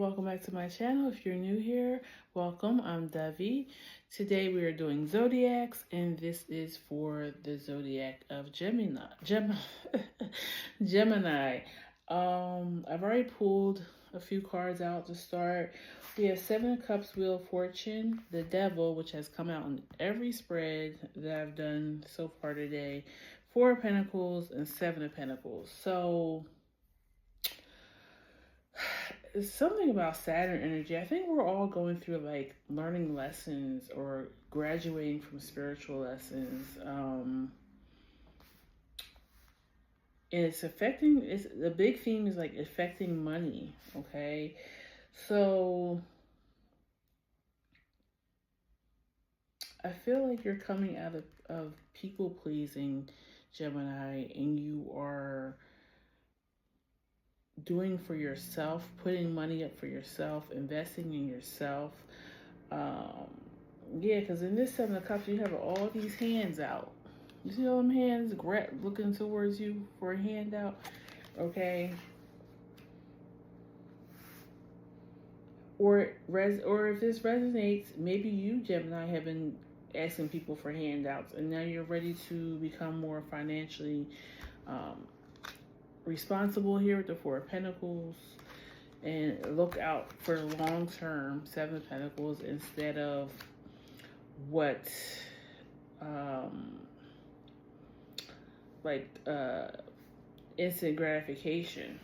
welcome back to my channel. If you're new here, welcome. I'm Devi. Today we are doing zodiacs, and this is for the zodiac of Gemini. I've already pulled a few cards out to start. We have Seven of Cups, Wheel of Fortune, the Devil, which has come out in every spread that I've done so far today, Four of Pentacles, and Seven of Pentacles. So it's something about Saturn energy. I think we're all going through like learning lessons or graduating from spiritual lessons. And it's the big theme is like affecting money. Okay. So I feel like you're coming out of people pleasing, Gemini, and you are doing for yourself, putting money up for yourself, investing in yourself. Yeah, because in this Seven of Cups, you have all these hands out. You see all them hands looking towards you for a handout? Okay. Or if this resonates, maybe you, Gemini, have been asking people for handouts, and now you're ready to become more financially responsible here with the Four of Pentacles, and look out for long-term Seven of Pentacles instead of what instant gratification.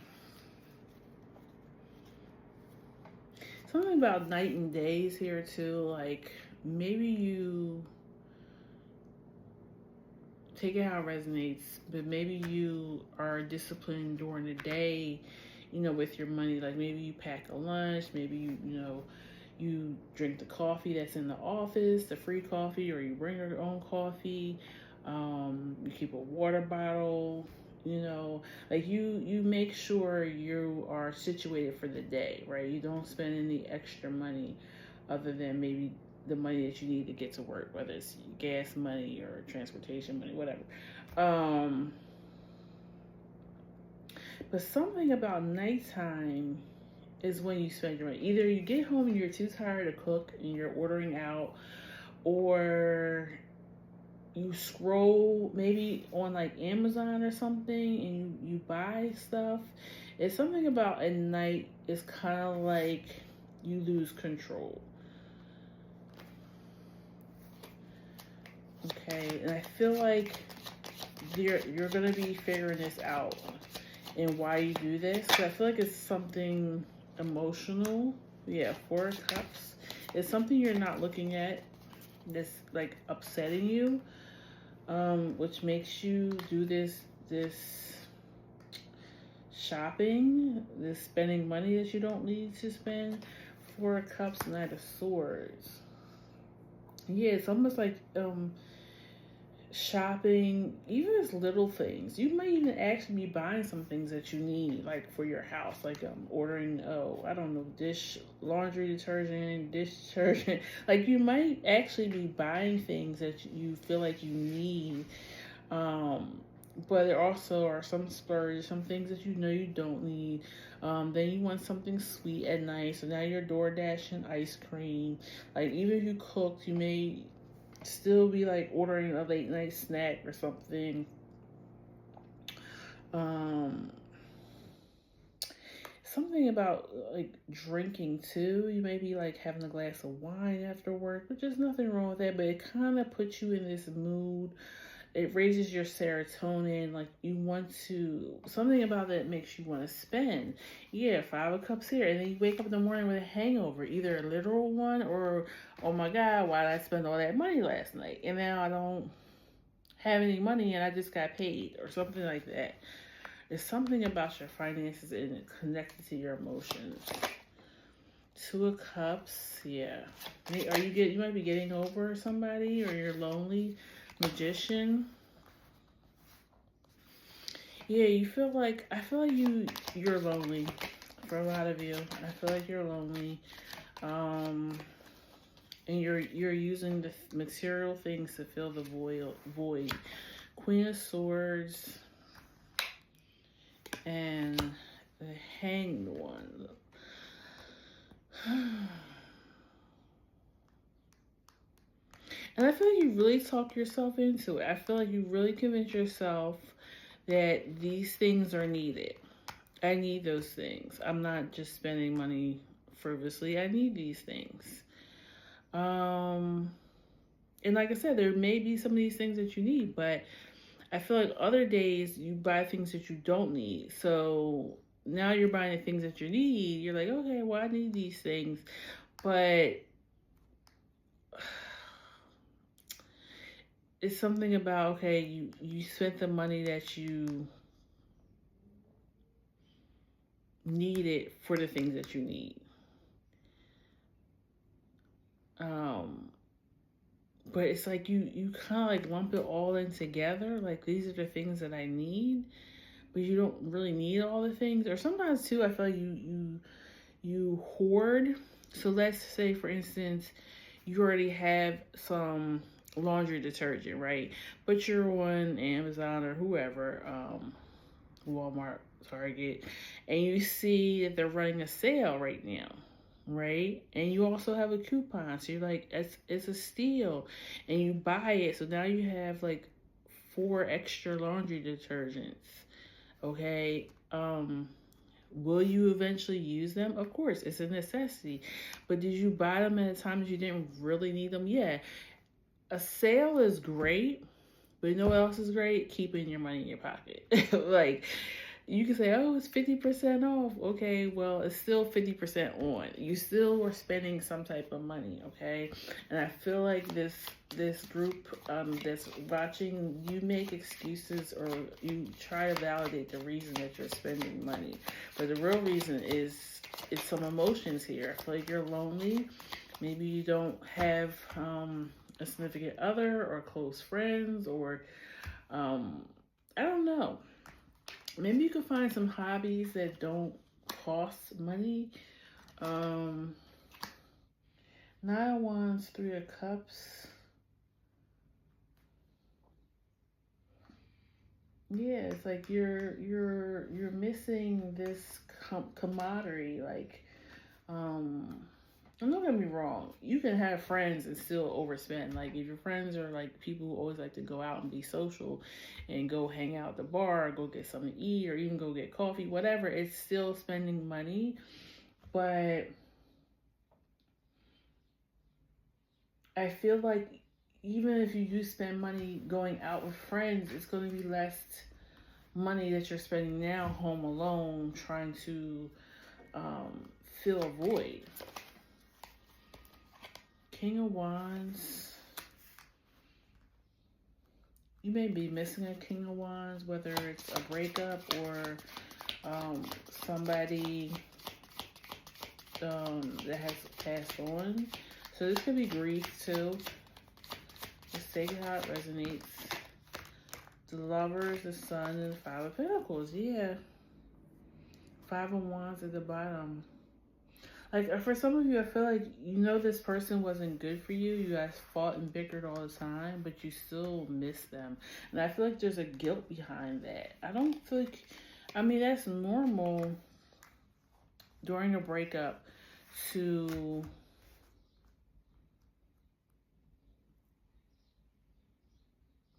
Something about night and days here too. Like maybe you take it how it resonates, but maybe you are disciplined during the day, with your money. Like maybe you pack a lunch, maybe you drink the coffee that's in the office, the free coffee, or you bring your own coffee. You keep a water bottle, like you make sure you are situated for the day, right? You don't spend any extra money other than maybe the money that you need to get to work, whether it's gas money or transportation money, whatever. But something about nighttime is when you spend your money. Either you get home and you're too tired to cook and you're ordering out, or you scroll maybe on like Amazon or something and you buy stuff. It's something about at night, it's kind of like you lose control. Okay, and I feel like you're gonna be figuring this out and why you do this. So I feel like it's something emotional. Yeah, Four of Cups. It's something you're not looking at that's like upsetting you, which makes you do this shopping, this spending money that you don't need to spend. Four of Cups, Knight of Swords. Yeah, it's almost like shopping, even as little things. You might even actually be buying some things that you need, like for your house, like ordering I don't know, laundry detergent, dish detergent. Like you might actually be buying things that you feel like you need, but there also are some splurges, some things that you don't need. Then you want something sweet at night, so now you're door dashing ice cream. Like even if you cooked, you may still be like ordering a late night snack or something. Something about like drinking too. You may be like having a glass of wine after work, which is nothing wrong with that, but it kind of puts you in this mood. It raises your serotonin. Like you want to, something about that makes you want to spend. Yeah, Five of Cups here. And then you wake up in the morning with a hangover, either a literal one or, oh my God, why did I spend all that money last night? And now I don't have any money and I just got paid or something like that. There's something about your finances and connected to your emotions. Two of Cups, yeah. You might be getting over somebody, or you're lonely. Magician. Yeah, I feel like you're lonely. For a lot of you, I feel like you're lonely, and you're using the material things to fill the void. Queen of Swords and the Hanged One. And I feel like you really talk yourself into it. I feel like you really convince yourself that these things are needed. I need those things. I'm not just spending money frivolously. I need these things. Um, and like I said, there may be some of these things that you need, but I feel like other days you buy things that you don't need. So now you're buying the things that you need. You're like, okay, well, I need these things. But it's something about, okay, you spent the money that you needed for the things that you need. Um, but it's like you kind of like lump it all in together. Like, these are the things that I need, but you don't really need all the things. Or sometimes too, I feel like you hoard. So let's say, for instance, you already have some laundry detergent, right? But you're on Amazon or whoever, Walmart, Target, and you see that they're running a sale right now, right? And you also have a coupon, so you're like, it's a steal, and you buy it. So now you have like 4 extra laundry detergents. Okay. Will you eventually use them? Of course, it's a necessity. But did you buy them at a time that you didn't really need them? Yeah. A sale is great, but you know what else is great? Keeping your money in your pocket. Like, you can say, oh, it's 50% off. Okay, well, it's still 50% on. You still are spending some type of money, okay? And I feel like this group that's watching, you make excuses or you try to validate the reason that you're spending money. But the real reason is it's some emotions here. I feel like you're lonely. Maybe you don't have a significant other or close friends, or I don't know. Maybe you can find some hobbies that don't cost money. Nine of Wands, 3 of Cups. Yeah, it's like you're missing this camaraderie. Like, and don't get me wrong, you can have friends and still overspend. Like, if your friends are like people who always like to go out and be social and go hang out at the bar, or go get something to eat, or even go get coffee, whatever, it's still spending money. But I feel like even if you do spend money going out with friends, it's going to be less money that you're spending now home alone trying to fill a void. King of Wands. You may be missing a King of Wands, whether it's a breakup or somebody that has passed on. So this could be grief too. Just take it how it resonates. The Lovers, the Sun, and the 5 of Pentacles. Yeah. 5 of Wands at the bottom. Like, for some of you, I feel like you know this person wasn't good for you. You guys fought and bickered all the time, but you still miss them. And I feel like there's a guilt behind that. I don't feel like, I mean, that's normal during a breakup to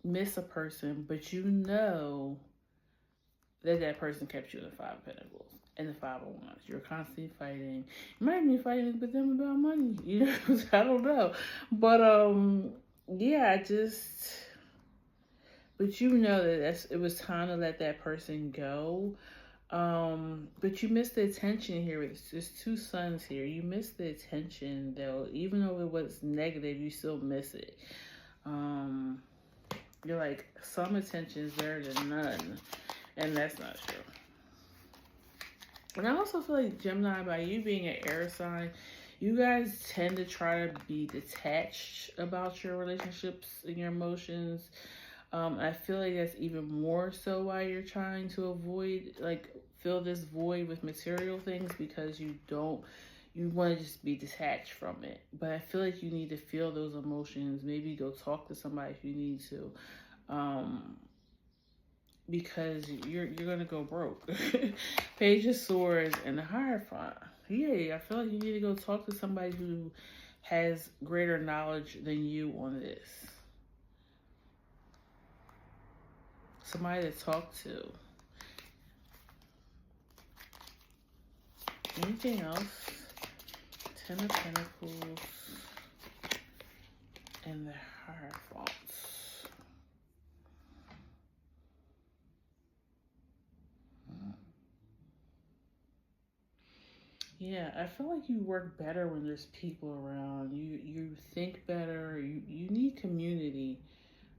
miss a person, but you know that that person kept you in the 5 of Pentacles and the 5 of Wands. You're constantly fighting. You might be fighting with them about money. You know, I don't know. But yeah, but you know that it was time to let that person go. But you missed the attention here. There's 2 suns here. You missed the attention though. Even though it was negative, you still miss it. You're like, some attention is better than none. And that's not true. And I also feel like, Gemini, by you being an air sign, you guys tend to try to be detached about your relationships and your emotions. I feel like that's even more so why you're trying to avoid, like, fill this void with material things, because you want to just be detached from it. But I feel like you need to feel those emotions. Maybe go talk to somebody if you need to. Because you're gonna go broke. Page of Swords and the Hierophant. Yeah, I feel like you need to go talk to somebody who has greater knowledge than you on this. Somebody to talk to. Anything else? Ten of Pentacles and the Hierophant. Yeah, I feel like you work better when there's people around. You think better. You need community.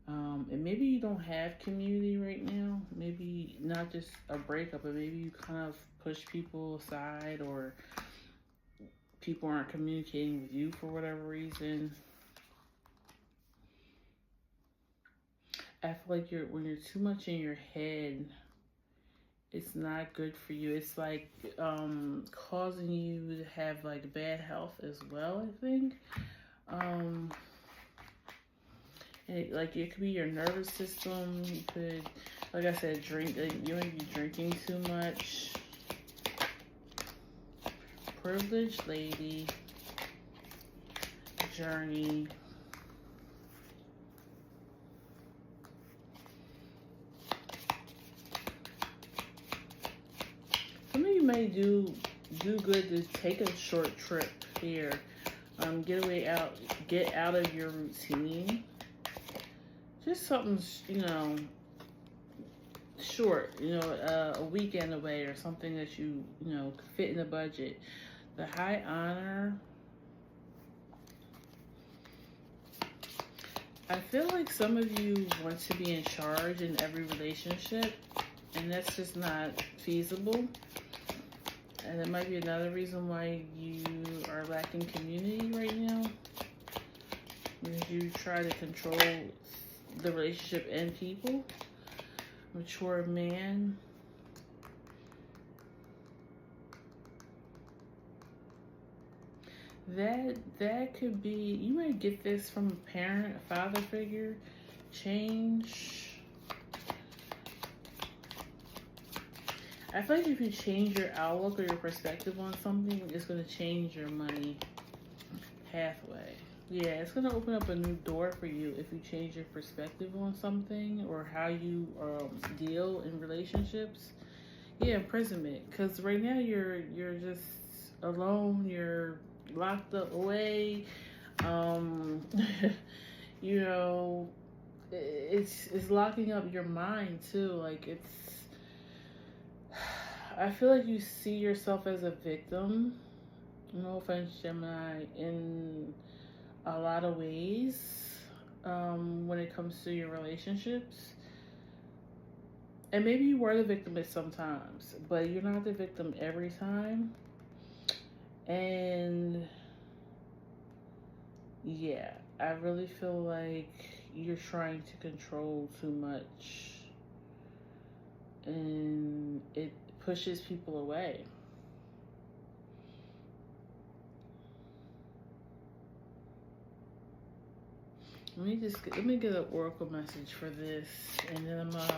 And maybe you don't have community right now. Maybe not just a breakup, but maybe you kind of push people aside, or people aren't communicating with you for whatever reason. I feel like when you're too much in your head, it's not good for you. It's like causing you to have like bad health as well, I think. Like it could be your nervous system. You could, like I said, drink. You might be drinking too much. Privileged lady. Journey. Some of you may do good to take a short trip here. Get out of your routine. Just something, short, a weekend away, or something that you fit in the budget. The High Honor. I feel like some of you want to be in charge in every relationship, and that's just not feasible. And that might be another reason why you are lacking community right now. Because you try to control the relationship and people. Mature man. That could be, you might get this from a parent, a father figure. Change. I feel like if you change your outlook or your perspective on something, it's going to change your money pathway. Yeah, it's going to open up a new door for you if you change your perspective on something, or how you deal in relationships. Yeah, imprisonment. Because right now you're just alone. You're locked up away. It's locking up your mind too. Like I feel like you see yourself as a victim. No offense, Gemini, in a lot of ways when it comes to your relationships. And maybe you were the victim at sometimes, but you're not the victim every time. And yeah, I really feel like you're trying to control too much, and it pushes people away. Let me get an oracle message for this, and then I'm gonna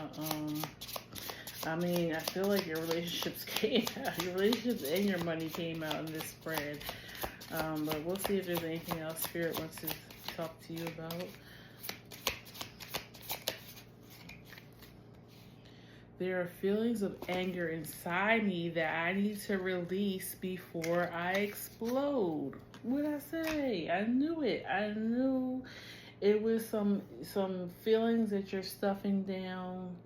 I feel like your relationships and your money came out in this spread. But we'll see if there's anything else Spirit wants to talk to you about. There are feelings of anger inside me that I need to release before I explode. What did I say? I knew it. I knew it was some feelings that you're stuffing down,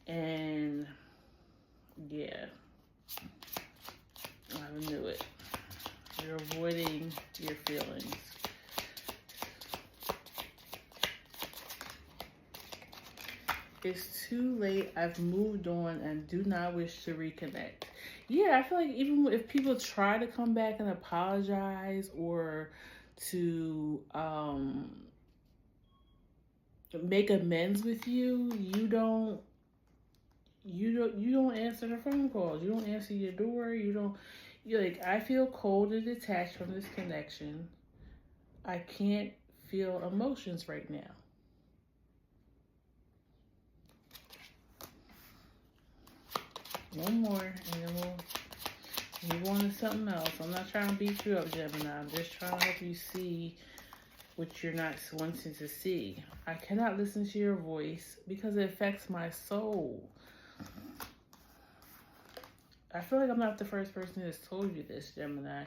and yeah, I knew it. You're avoiding your feelings. It's too late. I've moved on and do not wish to reconnect. Yeah, I feel like even if people try to come back and apologize, or to make amends with you, you don't answer the phone calls. You don't answer your door. You're like, I feel cold and detached from this connection. I can't feel emotions right now. One more, and then we'll You wanted something else. I'm not trying to beat you up, Gemini. I'm just trying to help you see what you're not wanting to see. I cannot listen to your voice because it affects my soul. I feel like I'm not the first person that's told you this, Gemini.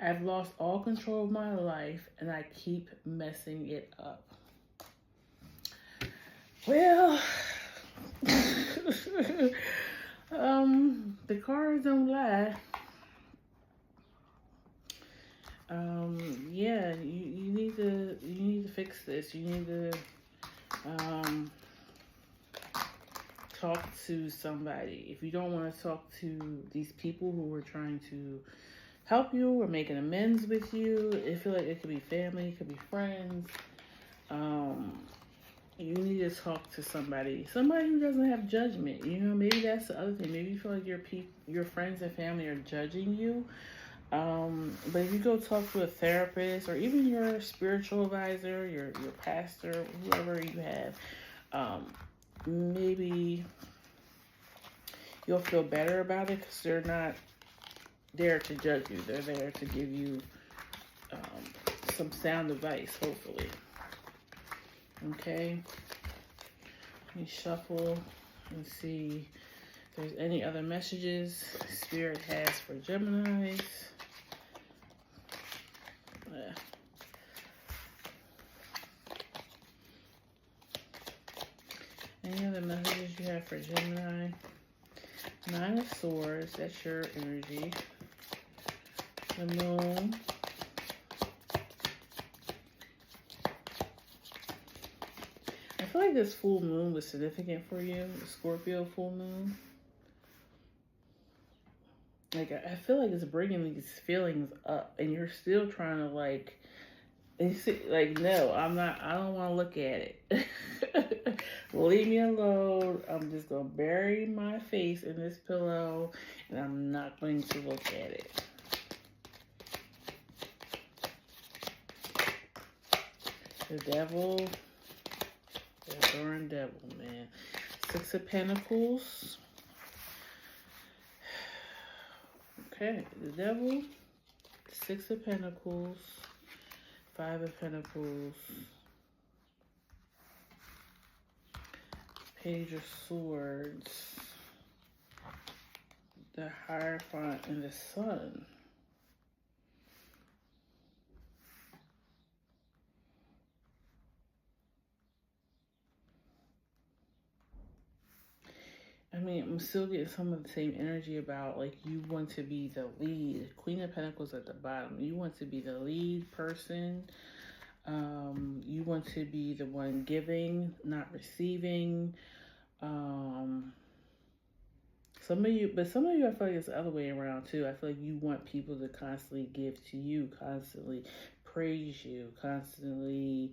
I've lost all control of my life and I keep messing it up. Well, the cards don't lie. Yeah, you need to fix this. You need to talk to somebody. If you don't want to talk to these people who are trying to help you or making amends with you, I feel like it could be family, it could be friends. You need to talk to somebody who doesn't have judgment. You know, maybe that's the other thing. Maybe you feel like your friends and family are judging you. But if you go talk to a therapist or even your spiritual advisor, your pastor, whoever you have, maybe you'll feel better about it because they're not there to judge you. They're there to give you some sound advice, hopefully. Okay. Let me shuffle and see if there's any other messages Spirit has for Geminis. Any other messages you have for Gemini? Nine of Swords, that's your energy. The Moon. I feel like this full moon was significant for you, the Scorpio full moon. Like, I feel like it's bringing these feelings up, and you're still trying to, like, no, I don't want to look at it. Leave me alone. I'm just going to bury my face in this pillow, and I'm not going to look at it. The Devil. The darn devil, man. Six of Pentacles. Okay, the Devil. Six of Pentacles. Five of Pentacles. Page of Swords. The Hierophant and the Sun. I mean, I'm still getting some of the same energy about, like, you want to be the lead. Queen of Pentacles at the bottom. You want to be the lead person. You want to be the one giving, not receiving. Some of you, I feel like it's the other way around too. I feel like you want people to constantly give to you, constantly praise you, constantly,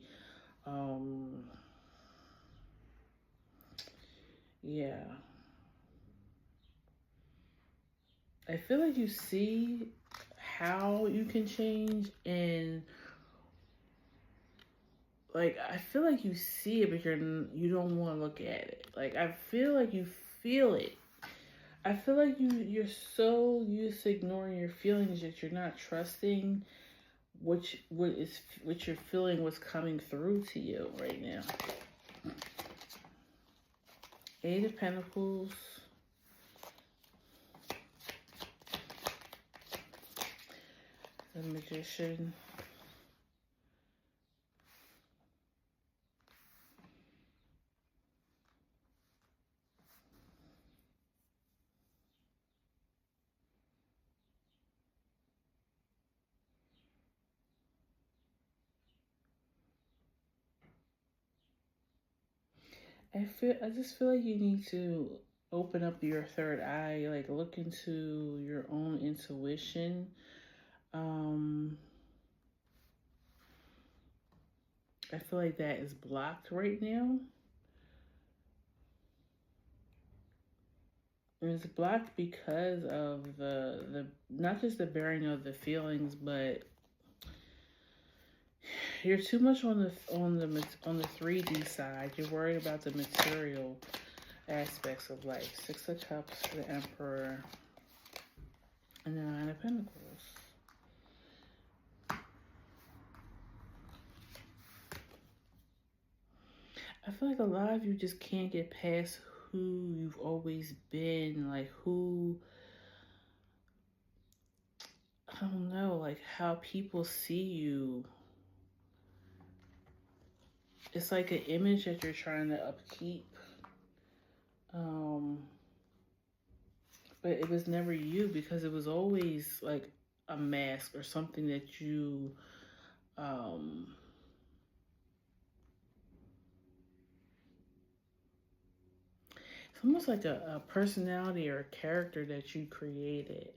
yeah. I feel like you see how you can change, and like, I feel like you see it, but you don't want to look at it. Like, I feel like you feel it. I feel like you're so used to ignoring your feelings that you're not trusting what you're feeling, what's coming through to you right now. Eight of Pentacles. The Magician. I just feel like you need to open up your third eye, like look into your own intuition. I feel like that is blocked right now. And it's blocked because of the not just the bearing of the feelings, but you're too much on the 3D side. You're worried about the material aspects of life. Six of Cups, the Emperor, And the Nine of Pentacles. I feel like a lot of you just can't get past who you've always been, like who, I don't know, like how people see you. It's like an image that you're trying to upkeep. But it was never you, because it was always like a mask or something that you, it's almost like a personality or a character that you created.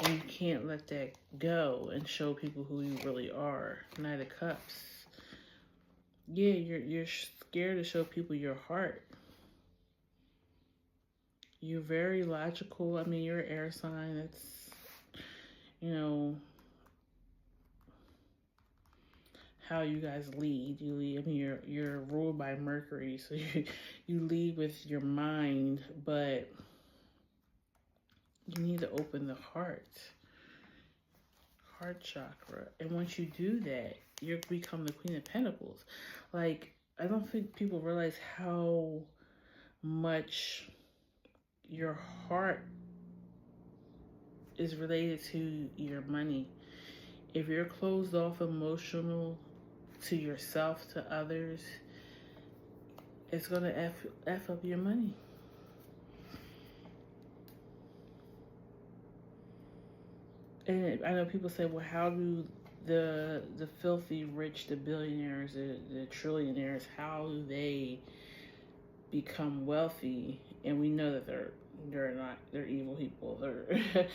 And you can't let that go and show people who you really are. Knight of Cups. Yeah, you're scared to show people your heart. You're very logical. I mean, you're an air sign. That's, you know, how you guys lead. You lead. I mean, you're ruled by Mercury, so you lead with your mind, but you need to open the heart chakra. And once you do that, you become the Queen of Pentacles. Like, I don't think people realize how much your heart is related to your money. If you're closed off emotional to yourself, to others, it's going to F up your money. And I know people say, well, how do the filthy rich, the billionaires, the trillionaires, how do they become wealthy? And we know that they're not, they're evil people. They're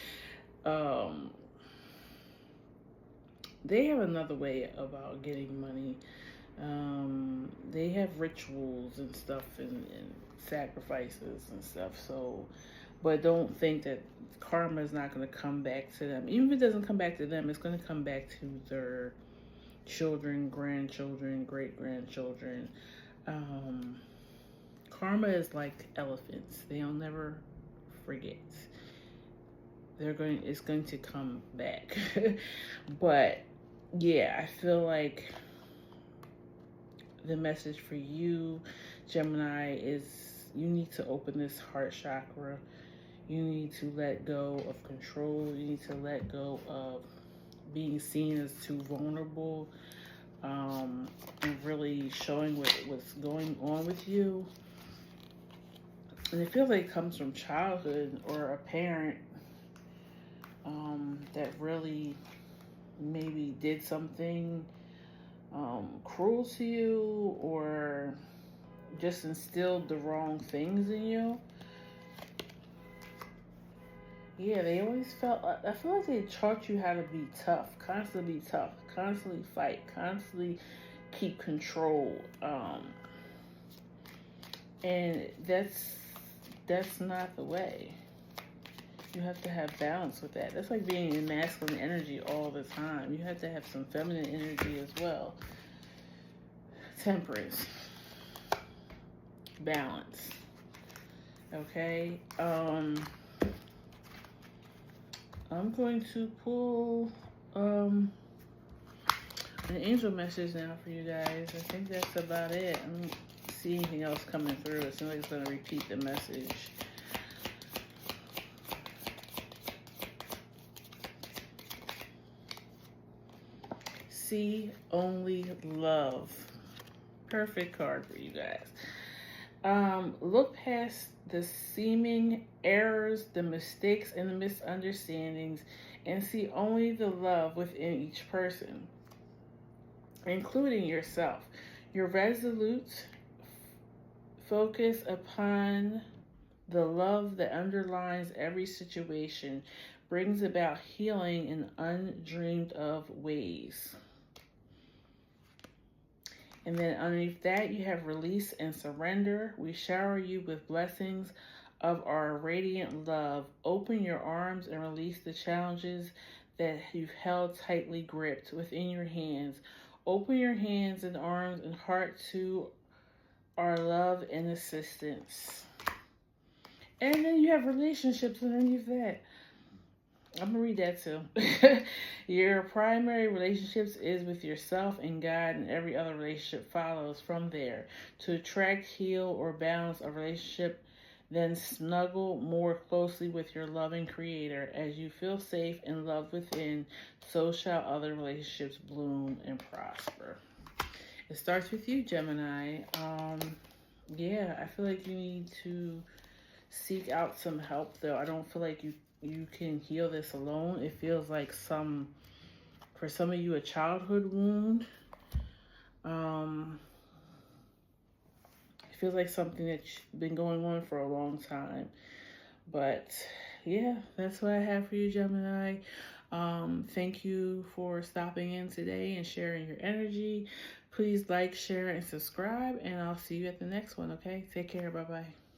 they have another way about getting money. They have rituals and stuff, and sacrifices and stuff. So, but don't think that karma is not going to come back to them. Even if it doesn't come back to them, it's going to come back to their children, grandchildren, great-grandchildren. Karma is like elephants. They'll never forget. It's going to come back. But yeah, I feel like the message for you, Gemini, is you need to open this heart chakra. You need to let go of control. You need to let go of being seen as too vulnerable, and really showing what's going on with you. And it feels like it comes from childhood, or a parent that really maybe did something cruel to you, or just instilled the wrong things in you. Yeah, they always felt, I feel like they taught you how to be tough, constantly fight, constantly keep control. And that's not the way. You have to have balance with that. That's like being in masculine energy all the time. You have to have some feminine energy as well. Temperance. Balance. Okay? I'm going to pull an angel message now for you guys. I think that's about it. I don't see anything else coming through. It seems like it's going to repeat the message. See only love. Perfect card for you guys. Look past the seeming errors, the mistakes, and the misunderstandings, and see only the love within each person, including yourself. You're resolute. Focus upon the love that underlines every situation, brings about healing in undreamed of ways. And then underneath that, you have release and surrender. We shower you with blessings of our radiant love. Open your arms and release the challenges that you've held tightly gripped within your hands. Open your hands and arms and heart to our love and assistance. And then you have relationships underneath that. I'm gonna read that too. Your primary relationships is with yourself and God, and every other relationship follows from there. To attract, heal, or balance a relationship, then snuggle more closely with your loving Creator. As you feel safe and loved within, so shall other relationships bloom and prosper. It starts with you, Gemini. Yeah, I feel like you need to seek out some help, though. I don't feel like you can heal this alone. It feels like for some of you, a childhood wound. It feels like something that's been going on for a long time. But yeah, that's what I have for you, Gemini. Thank you for stopping in today and sharing your energy. Please like, share, and subscribe, and I'll see you at the next one, okay? Take care. Bye-bye.